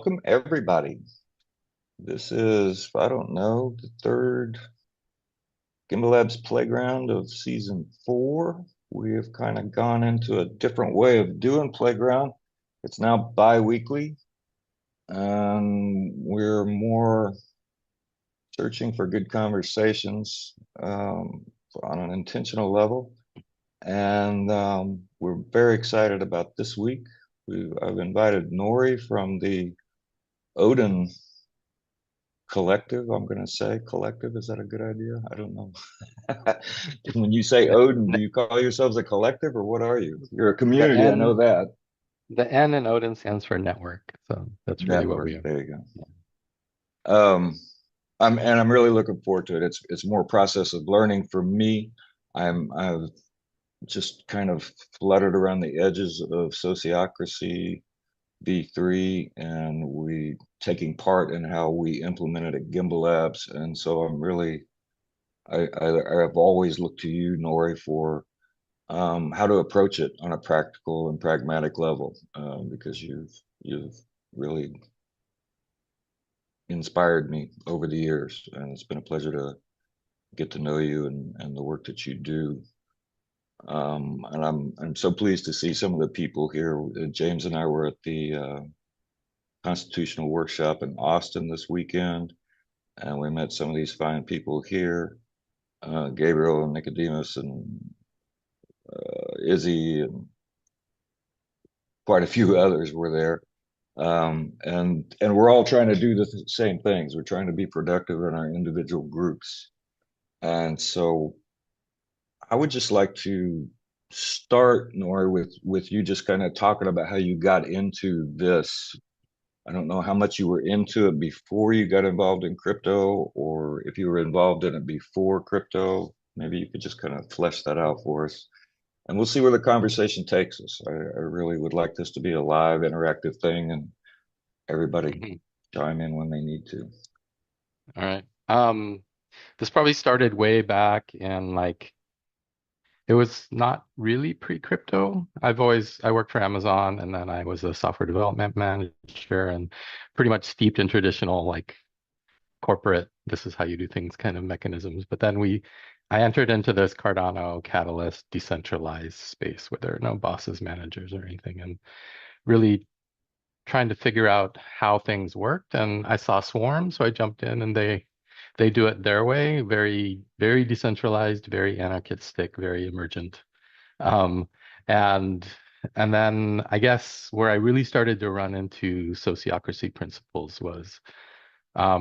welcome everybody. This is, I don't know, the third Gimbalabs Playground of season 4. We have kind of gone into a different way of doing Playground. It's now bi-weekly, and we're more searching for good conversations on an intentional level. And we're very excited about this week. I've invited Nori from the ODIN collective. I'm going to say collective. Is that a good idea? I don't know. When you say Odin, do you call yourselves a collective or what are you? You're a The community. I know N, that. the N in Odin stands for network. So that's really what we Network. are. There you go. I'm really looking forward to it. It's more process of learning for me. I've just kind of fluttered around the edges of sociocracy V3, and we taking part in how we implemented at Gimbal Labs. And so I've always looked to you, Nori, for how to approach it on a practical and pragmatic level, because you've really inspired me over the years, and it's been a pleasure to get to know you and the work that you do. And I'm so pleased to see some of the people here. James and I were at the Constitutional Workshop in Austin this weekend, and we met some of these fine people here. Gabriel and Nicodemus and Izzy and quite a few others were there. And we're all trying to do the same things. We're trying to be productive in our individual groups. And so I would just like to start, Nori, with you just kind of talking about how you got into this. I don't know how much you were into it before you got involved in crypto, or if you were involved in it before crypto. Maybe you could just kind of flesh that out for us. And we'll see where the conversation takes us. I really would like this to be a live, interactive thing, and everybody Mhm. chime in when they need to. All right. This probably started way back in like it was not really pre-crypto. I worked for Amazon and then I was a software development manager and pretty much steeped in traditional like corporate, this is how you do things kind of mechanisms. But then I entered into this Cardano Catalyst decentralized space where there are no bosses, managers, or anything, and really trying to figure out how things worked. And I saw Swarm, so I jumped in, and they do it their way, very very decentralized, very anarchistic, very emergent. Um, and and then I guess where I really started to run into sociocracy principles was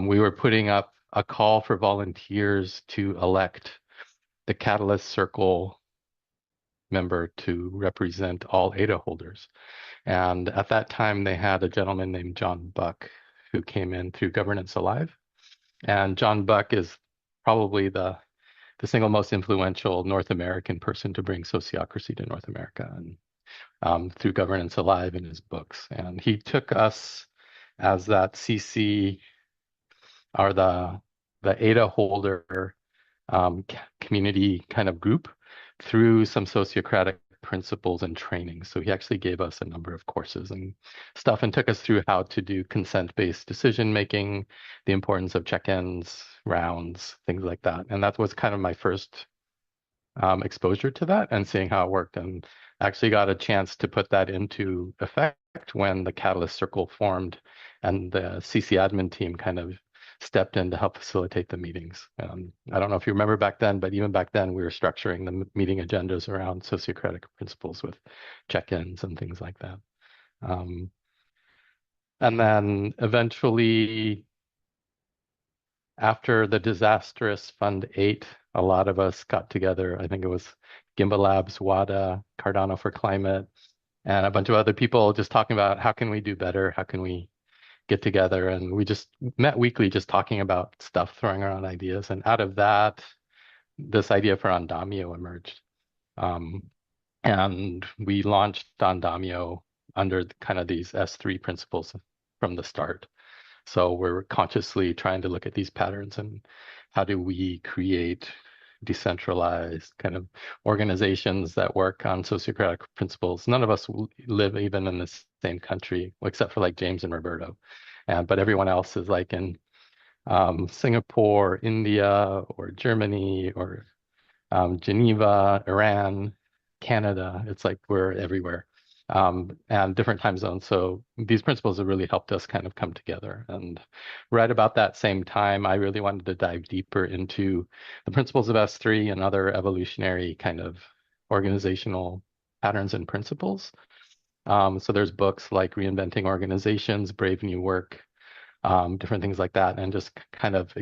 we were putting up a call for volunteers to elect the Catalyst Circle member to represent all ADA holders. And at that time, they had a gentleman named John Buck who came in through Governance Alive. And John Buck is probably the single most influential North American person to bring sociocracy to North America and through Governance Alive in his books. And he took us as that CC or the ADA holder community kind of group through some sociocratic principles and training. So he actually gave us a number of courses and stuff and took us through how to do consent-based decision making, the importance of check-ins, rounds, things like that. And that was kind of my first exposure to that and seeing how it worked. And actually got a chance to put that into effect when the Catalyst Circle formed and the CC admin team kind of stepped in to help facilitate the meetings. I don't know if you remember back then, but even back then we were structuring the meeting agendas around sociocratic principles with check-ins and things like that. Um, and then eventually, after the disastrous Fund 8, a lot of us got together. I think it was Gimbalabs, WADA, Cardano for Climate, and a bunch of other people just talking about how can we do better? How can we get together? And we just met weekly, just talking about stuff, throwing around ideas. And out of that, this idea for Andamio emerged. Um, and we launched Andamio under kind of these S3 principles from the start. So we're consciously trying to look at these patterns and how do we create decentralized kind of organizations that work on sociocratic principles. None of us live even in the same country, except for like James and Roberto. But everyone else is like in Singapore, India, or Germany, or Geneva, Iran, Canada. It's like we're everywhere, and different time zones. So these principles have really helped us kind of come together. And right about that same time, I really wanted to dive deeper into the principles of S3 and other evolutionary kind of organizational patterns and principles. So there's books like Reinventing Organizations, Brave New Work, different things like that, and just kind of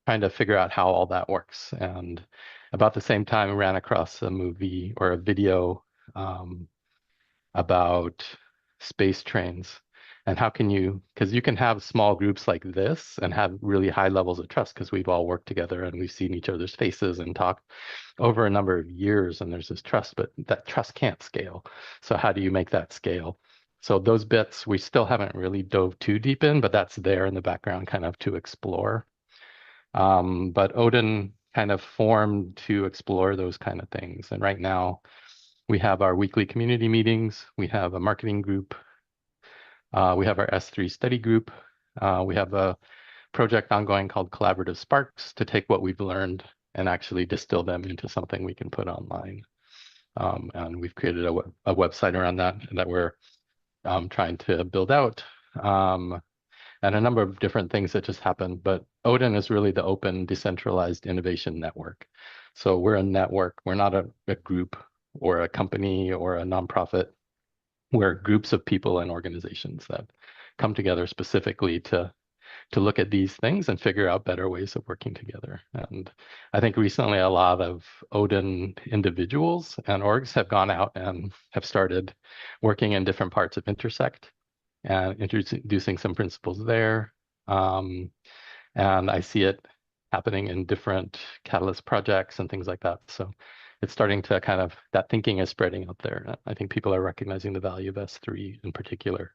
trying to figure out how all that works. And about the same time, I ran across a movie or a video um, about space trains and how can you, because you can have small groups like this and have really high levels of trust because we've all worked together and we've seen each other's faces and talked over a number of years and there's this trust, but that trust can't scale. So how do you make that scale? So those bits we still haven't really dove too deep in, but that's there in the background kind of to explore. But ODIN kind of formed to explore those kind of things. And right now we have our weekly community meetings. We have a marketing group. We have our S3 study group. We have a project ongoing called Collaborative Sparks to take what we've learned and actually distill them into something we can put online. And we've created a website around that we're trying to build out. And a number of different things that just happened. But ODIN is really the Open Decentralized Innovation Network. So we're a network. We're not a group or a company or a nonprofit. We're groups of people and organizations that come together specifically to look at these things and figure out better ways of working together. And I think recently a lot of ODIN individuals and orgs have gone out and have started working in different parts of Intersect and introducing some principles there. And I see it happening in different Catalyst projects and things like that. So it's starting to kind of, that thinking is spreading out there. I think people are recognizing the value of S3 in particular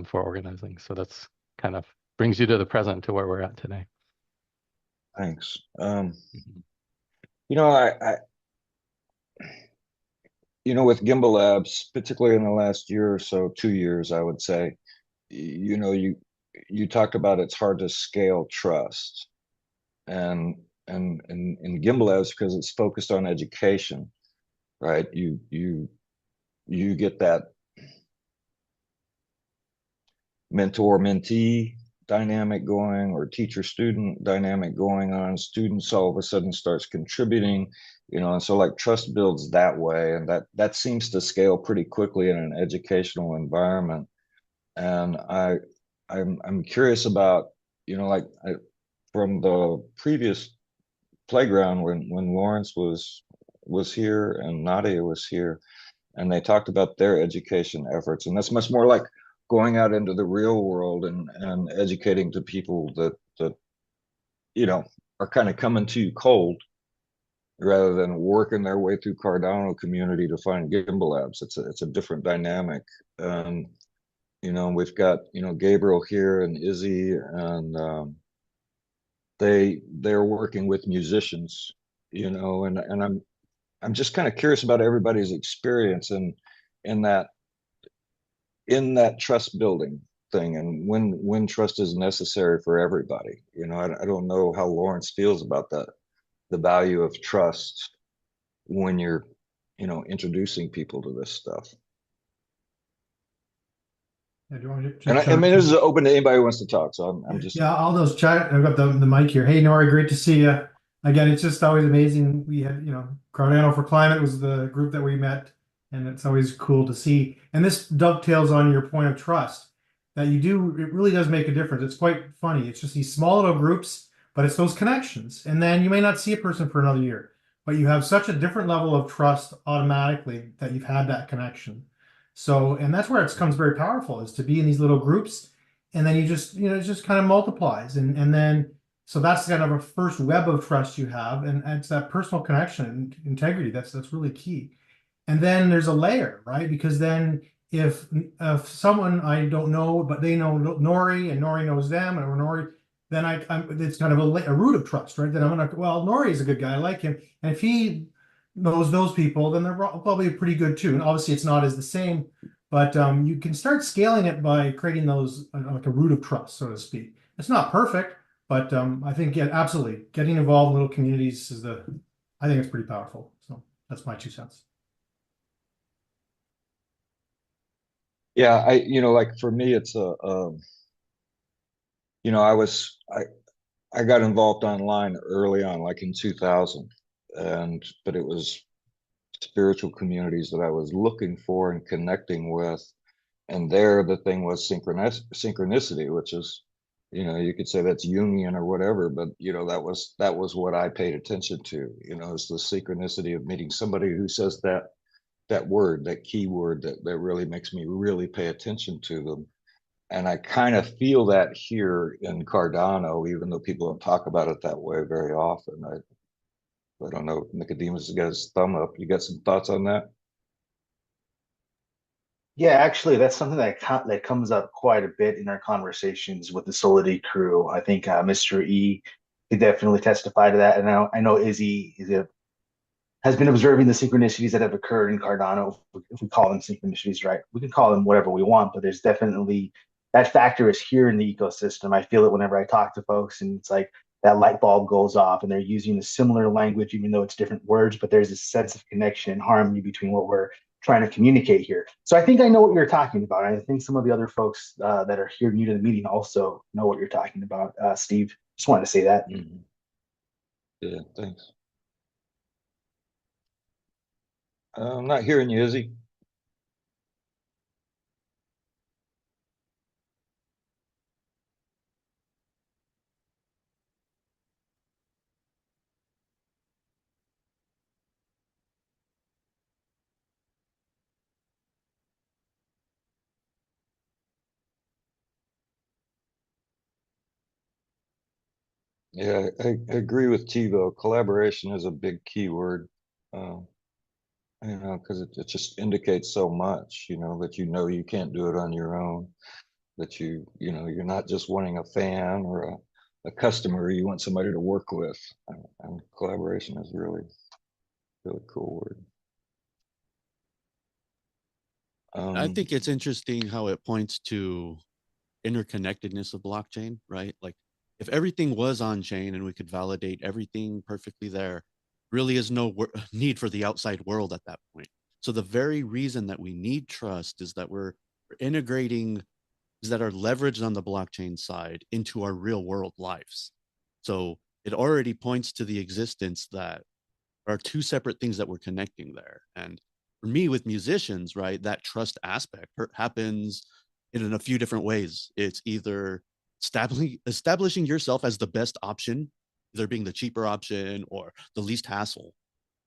for organizing. So that's kind of brings you to the present to where we're at today. Thanks. Mhm. You know, with Gimbalabs, particularly in the last year or so, 2 years, I would say, you talked about it's hard to scale trust, and in Gimbalabs because it's focused on education, right? You get that mentor-mentee dynamic going or teacher-student dynamic going on. Students all of a sudden starts contributing, and so like trust builds that way, and that seems to scale pretty quickly in an educational environment. And I'm curious about, from the previous playground when Lawrence was here and Nadia was here, and they talked about their education efforts, and that's much more like going out into the real world and educating to people that are kind of coming to you cold rather than working their way through Cardano community to find Gimbalabs. It's a different dynamic. We've got Gabriel here and Izzy, and they're working with musicians, and I'm just kind of curious about everybody's experience in that in that trust building thing, and when trust is necessary for everybody. I don't know how Lawrence feels about that, the value of trust when you're introducing people to this stuff. Yeah, do you want to And I mean, this is open to anybody who wants to talk. So I'm just Yeah, all those chat. I've got the mic here. Hey, Nori, great to see you. Again, it's just always amazing. We had, Cardano for Climate was the group that we met, and it's always cool to see. And this dovetails on your point of trust that you do. It really does make a difference. It's quite funny. It's just these small little groups, but it's those connections. And then you may not see a person for another year, but you have such a different level of trust automatically that you've had that connection. So, and that's where it becomes very powerful, is to be in these little groups, and then you just, it just kind of multiplies, and then so that's kind of a first web of trust you have, and it's that personal connection and integrity that's really key. And then there's a layer, right? Because then if someone I don't know, but they know Nori and Nori knows them, or Nori, then it's kind of a root of trust, right? Then I'm gonna, well, Nori is a good guy, I like him, and if he knows those people, then they're probably pretty good too. And obviously, it's not as the same, but you can start scaling it by creating those like a root of trust, so to speak. It's not perfect, but I think yeah, absolutely, getting involved in little communities is I think it's pretty powerful. So that's my 2 cents. Yeah, like for me, it's I got involved online early on, like in 2000, but it was spiritual communities that I was looking for and connecting with. And there, the thing was synchronicity, which is, you could say that's Jungian or whatever, but that was what I paid attention to. Is the synchronicity of meeting somebody who says that word, that key word that really makes me really pay attention to them. And I kind of feel that here in Cardano, even though people don't talk about it that way very often. I don't know. Nicodemus has got his thumb up. You got some thoughts on that? Yeah, actually, that's something that comes up quite a bit in our conversations with the Solidity crew. I think Mr. E could definitely testify to that, and I know Izzy has been observing the synchronicities that have occurred in Cardano. If we call them synchronicities, right? We can call them whatever we want, but there's definitely that factor is here in the ecosystem. I feel it whenever I talk to folks, and it's like that light bulb goes off, and they're using a similar language, even though it's different words. But there's this sense of connection and harmony between what we're trying to communicate here. So I think I know what you're talking about. I think some of the other folks that are here new to the meeting also know what you're talking about. Steve, just wanted to say that. Mm-hmm. Yeah, thanks. I'm not hearing you, Izzy. Yeah, I agree with Tivo. Collaboration is a big keyword. Um, because it just indicates so much, that you can't do it on your own, that you're not just wanting a fan or a customer, you want somebody to work with. And collaboration is really, really cool word. I think it's interesting how it points to interconnectedness of blockchain, right? Like if everything was on chain and we could validate everything perfectly there, really is no need for the outside world at that point. So the very reason that we need trust is that we're integrating that are leveraged on the blockchain side into our real world lives. So it already points to the existence that there are two separate things that we're connecting there. And for me, with musicians, right, that trust aspect happens in a few different ways. It's either establishing yourself as the best option, either being the cheaper option or the least hassle,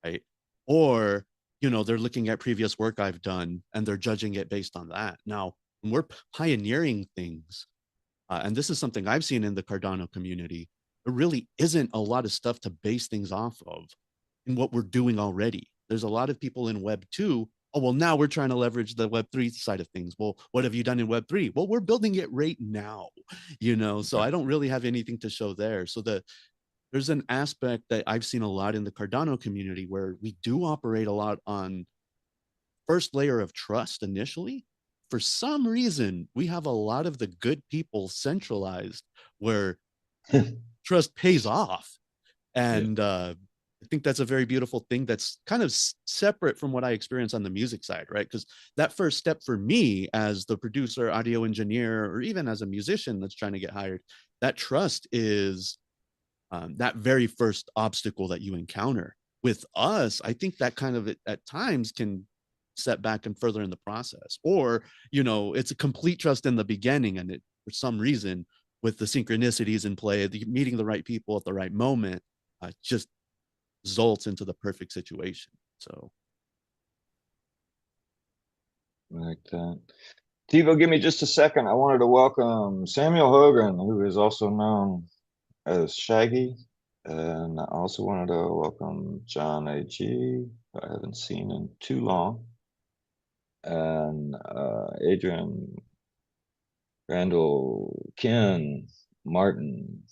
right? Or, they're looking at previous work I've done and they're judging it based on that. Now, when we're pioneering things, and this is something I've seen in the Cardano community, there really isn't a lot of stuff to base things off of in what we're doing already. There's a lot of people in Web 2. Oh, well, now we're trying to leverage the Web 3 side of things. Well, what have you done in Web 3? Well, we're building it right now, so I don't really have anything to show there. So there's an aspect that I've seen a lot in the Cardano community where we do operate a lot on first layer of trust initially. For some reason, we have a lot of the good people centralized where trust pays off. And I think that's a very beautiful thing that's kind of separate from what I experience on the music side, right? Because that first step for me as the producer, audio engineer, or even as a musician that's trying to get hired, that trust is that very first obstacle that you encounter. With us, I think that kind of at times can set back and further in the process. Or, it's a complete trust in the beginning, and for some reason, with the synchronicities in play, meeting the right people at the right moment, just results into the perfect situation. So, Like that. Tivo, give me just a second. I wanted to welcome Samuel Hogan, who is also known as Shaggy. And I also wanted to welcome John A.G., who I haven't seen in too long. And Adrian, Randall, Ken, Martin,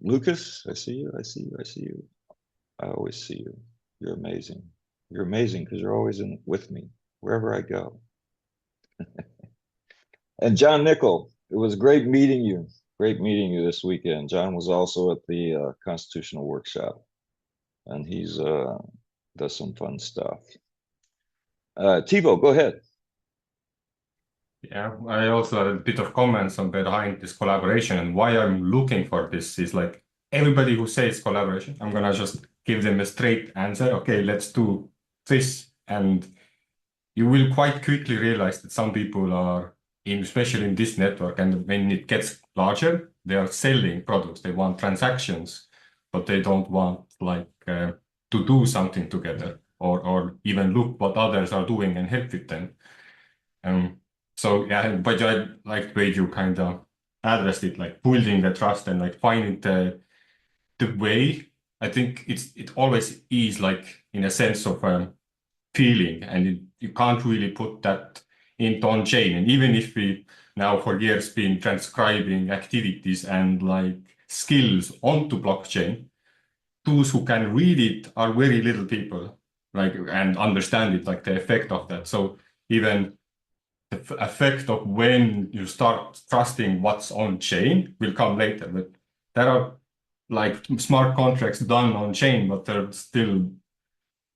Lucas, I see you. I always see you. You're amazing. You're amazing because you're always with me wherever I go. And John Nickel, it was great meeting you. Great meeting you this weekend. John was also at the Constitutional Workshop, and he's does some fun stuff. Tivo, go ahead. Yeah, I also had a bit of comments on behind this collaboration, and why I'm looking for this is like everybody who says collaboration, I'm gonna just give them a straight answer. Okay, let's do this. And you will quite quickly realize that some people are, especially in this network, and when it gets larger, they are selling products. They want transactions, but they don't want like to do something together or even look what others are doing and help with them. So yeah, but I like the way you kind of addressed it, like building the trust and like finding the way. I think it always is like in a sense of feeling, and you can't really put that into on chain. And even if we now for years been transcribing activities and like skills onto blockchain, those who can read it are very little people, like, and understand it, like the effect of that. So even the effect of when you start trusting what's on chain will come later. But there are like smart contracts done on chain, but they're still,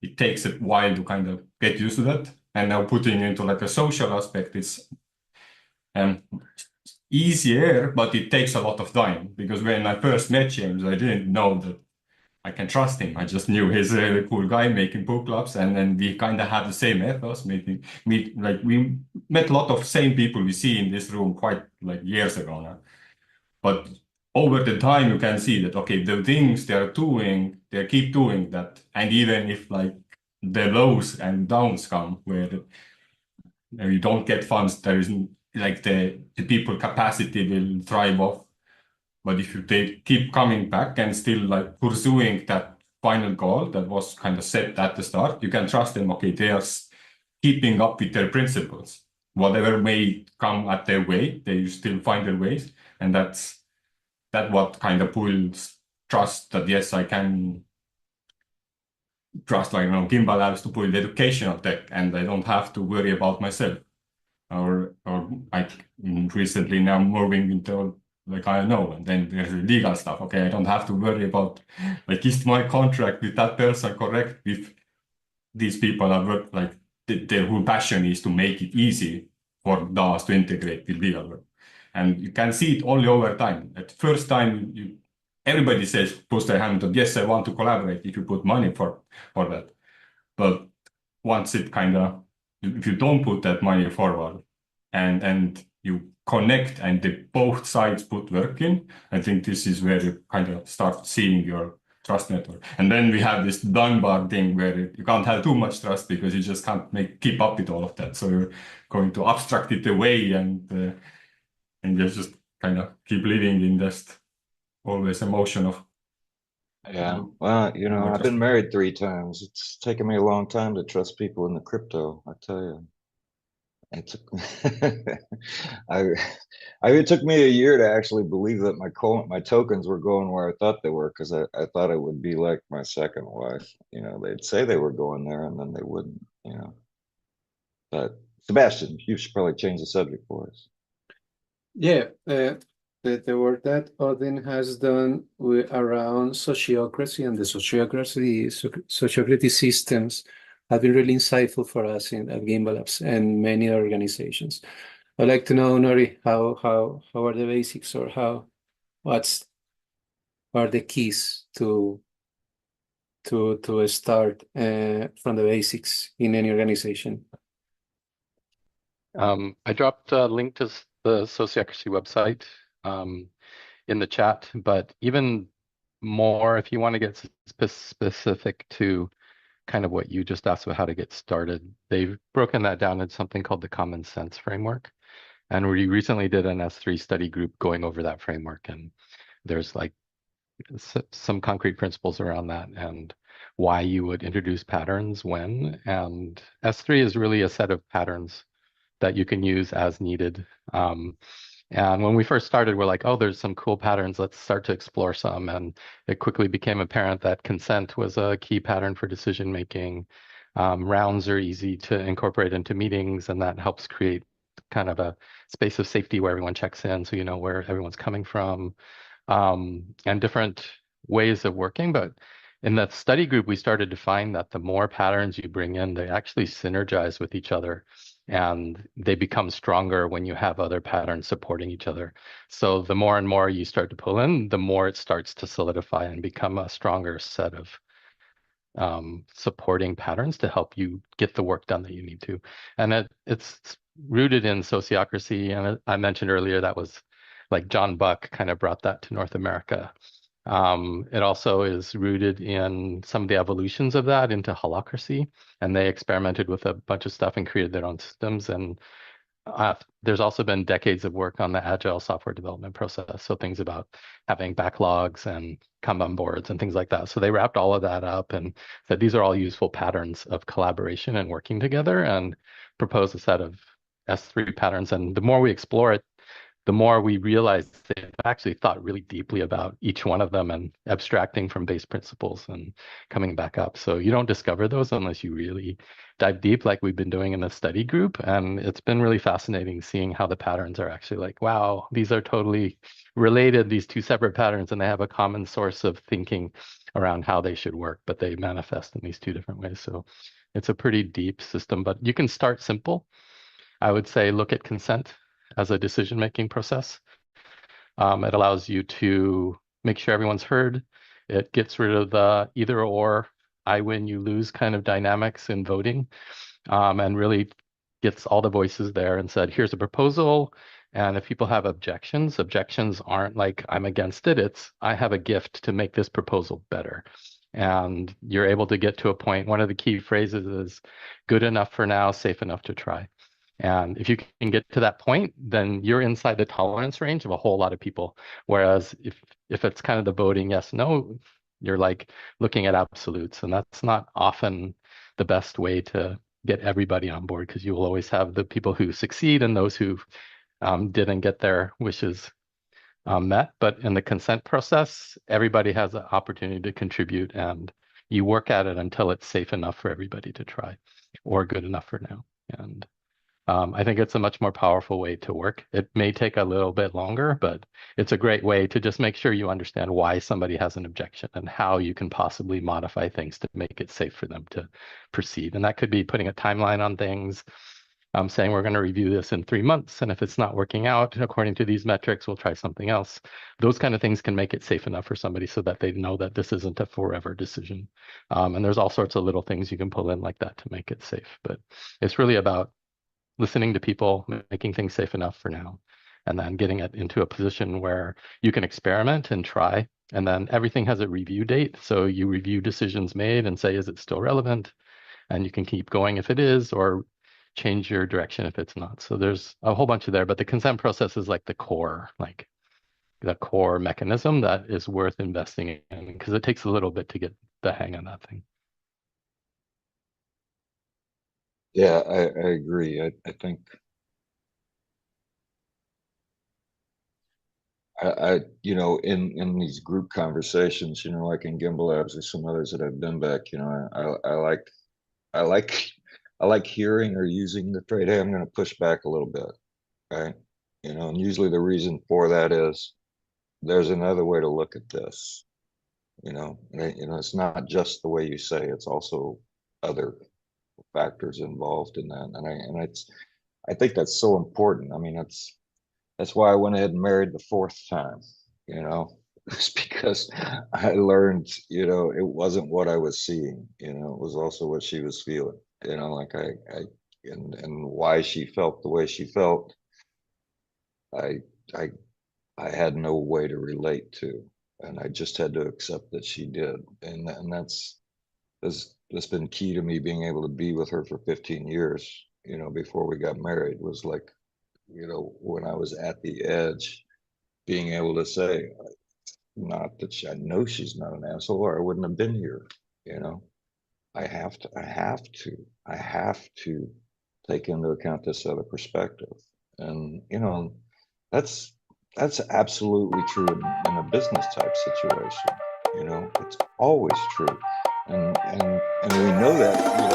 it takes a while to kind of get used to that. And now putting into like a social aspect is easier, but it takes a lot of time, because when I first met James, I didn't know that I can trust him. I just knew he's a really cool guy making book clubs, and then we kind of had the same ethos. We met a lot of same people we see in this room quite like years ago now. But over the time, you can see that okay, the things they are doing, they keep doing that, and even if like the lows and downs come, where you don't get funds, there isn't like the people capacity will thrive off. But if they keep coming back and still like pursuing that final goal that was kind of set at the start, you can trust them. Okay, they are keeping up with their principles. Whatever may come at their way, they still find their ways, and that's what kind of builds trust. That yes, I can trust, like, you know, Gimbalabs to build educational tech, and I don't have to worry about myself. Or like recently now moving into like, I don't know, and then there's the legal stuff. Okay, I don't have to worry about like, is my contract with that person correct if these people are like their whole passion is to make it easy for DAOs to integrate with legal work. And you can see it only over time. At first time, everybody says, post their hand up, yes, I want to collaborate if you put money for that. But once it kind of, if you don't put that money forward and you connect and both sides put work in, I think this is where you kind of start seeing your trust network. And then we have this Dunbar thing where you can't have too much trust because you just can't keep up with all of that. So you're going to abstract it away and you just kind of keep living in this always emotion of. Yeah, well, you know, I've been married 3 times. It's taken me a long time to trust people in the crypto, I tell you. It took it took me a year to actually believe that my tokens were going where I thought they were, because I thought it would be like my second wife. You know, they'd say they were going there and then they wouldn't, you know. But Sebastian, you should probably change the subject for us. Yeah, the work that ODIN has done around sociocracy and the sociocracy systems have been really insightful for us at Gimbalabs and many organizations. I'd like to know, Nori, how are the basics, or what are the keys to start from the basics in any organization? I dropped a link to the Sociocracy website in the chat, but even more, if you want to get specific to kind of what you just asked about how to get started, they've broken that down into something called the Common Sense Framework. And we recently did an S3 study group going over that framework, and there's like some concrete principles around that and why you would introduce patterns when. And S3 is really a set of patterns that you can use as needed. And when we first started, we're like, oh, there's some cool patterns. Let's start to explore some. And it quickly became apparent that consent was a key pattern for decision making. Rounds are easy to incorporate into meetings, and that helps create kind of a space of safety where everyone checks in so you know where everyone's coming from, and different ways of working. But in that study group, we started to find that the more patterns you bring in, they actually synergize with each other and they become stronger when you have other patterns supporting each other. So the more and more you start to pull in, the more it starts to solidify and become a stronger set of supporting patterns to help you get the work done that you need to. And it's rooted in sociocracy. And I mentioned earlier that was like John Buck kind of brought that to North America. It also is rooted in some of the evolutions of that into holacracy, and they experimented with a bunch of stuff and created their own systems. And there's also been decades of work on the agile software development process. So things about having backlogs and Kanban boards and things like that. So they wrapped all of that up and said these are all useful patterns of collaboration and working together and proposed a set of S3 patterns. And the more we explore it, the more we realize they've actually thought really deeply about each one of them and abstracting from base principles and coming back up. So you don't discover those unless you really dive deep like we've been doing in the study group. And it's been really fascinating seeing how the patterns are actually like, wow, these are totally related, these two separate patterns, and they have a common source of thinking around how they should work, but they manifest in these two different ways. So it's a pretty deep system, but you can start simple. I would say look at consent as a decision-making process. It allows you to make sure everyone's heard. It gets rid of the either or, I win, you lose kind of dynamics in voting, and really gets all the voices there and said, here's a proposal. And if people have objections, objections aren't like, I'm against it. It's, I have a gift to make this proposal better. And you're able to get to a point. One of the key phrases is good enough for now, safe enough to try. And if you can get to that point, then you're inside the tolerance range of a whole lot of people. Whereas if it's kind of the voting yes, no, you're like looking at absolutes. And that's not often the best way to get everybody on board because you will always have the people who succeed and those who didn't get their wishes met. But in the consent process, everybody has an opportunity to contribute and you work at it until it's safe enough for everybody to try or good enough for now. And I think it's a much more powerful way to work. It may take a little bit longer, but it's a great way to just make sure you understand why somebody has an objection and how you can possibly modify things to make it safe for them to proceed. And that could be putting a timeline on things, saying we're going to review this in 3 months. And if it's not working out according to these metrics, we'll try something else. Those kind of things can make it safe enough for somebody so that they know that this isn't a forever decision. And there's all sorts of little things you can pull in like that to make it safe. But it's really about listening to people, making things safe enough for now, and then getting it into a position where you can experiment and try. And then everything has a review date. So you review decisions made and say, is it still relevant? And you can keep going if it is, or change your direction if it's not. So there's a whole bunch of there, but the consent process is like the core mechanism that is worth investing in because it takes a little bit to get the hang on that thing. Yeah, I agree. I think in these group conversations, like in Gimbalabs or some others that I've been back, I like hearing or using the trait, hey, I'm going to push back a little bit, right? And usually the reason for that is there's another way to look at this, it's not just the way you say, it's also other factors involved in that. And I think that's so important. I mean, that's why I went ahead and married the fourth time, it's because I learned, it wasn't what I was seeing, it was also what she was feeling, like and why she felt the way she felt. I, I, I had no way to relate to, and I just had to accept that she did. And that's been key to me being able to be with her for 15 years, before we got married was like, when I was at the edge, being able to say, not that I know she's not an asshole or I wouldn't have been here, I have to take into account this other perspective. And, That's absolutely true in a business type situation. You know, it's always true, and we know that. You know,